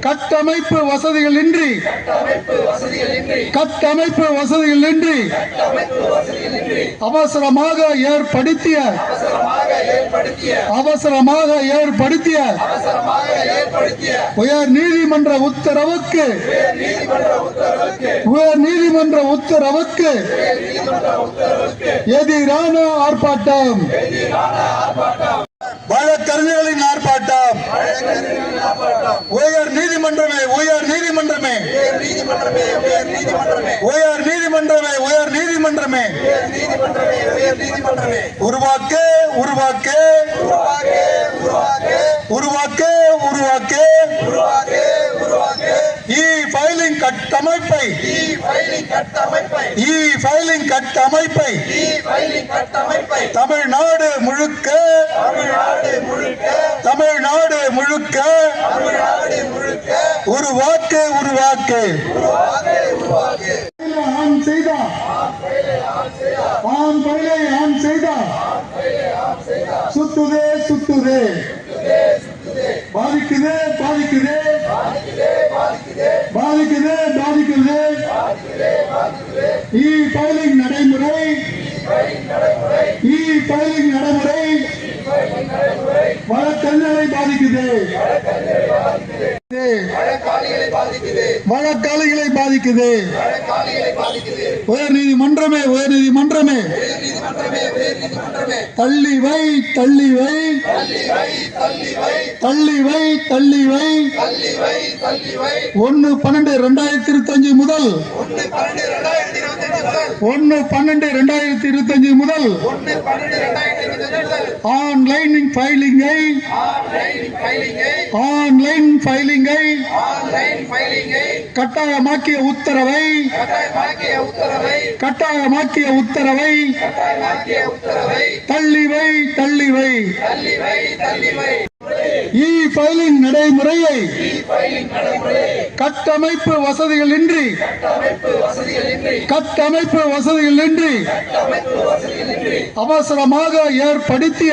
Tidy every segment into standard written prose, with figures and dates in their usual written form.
கட்டமைப்பு வசதிகள் இன்றி அவசரமாக ஏற்படுத்திய உயர் நீதிமன்ற உத்தரவுக்கு எதிரான ஆர்ப்பாட்டம், வழக்கறிஞர்களின் ஆர்ப்பாட்டம். உயர் நீதிமன்றமே உருவாக்க கட்டமைப்பை தமிழ்நாடு முழுக்க உருவாக்க சுத்துதே பாதிக்குது இ-ஃபைலிங் நடைமுறை வழக்கறிஞர்களை பாதிக்குது. உயர் நீதிமன்றமே தள்ளி வை 1/12/2025 முதல் ஆன்லைன் ஃபைலிங்கை கட்டாயமாக்கிய உத்தரவை தள்ளி வை. இ-ஃபைலிங் நடைமுறையை கட்டமைப்பு வசதிகள் இன்றி அவசரமாக ஏற்படுத்திய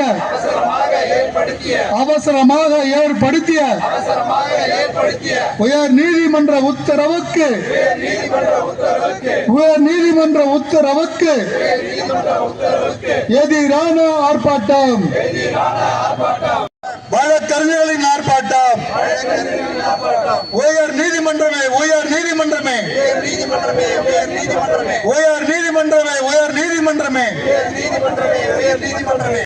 உயர் நீதிமன்ற உத்தரவுக்கு எதிரான ஆர்ப்பாட்டம், வழக்கறிஞர்களின் ஆர்ப்பாட்டம். உயர் நீதிமன்றமே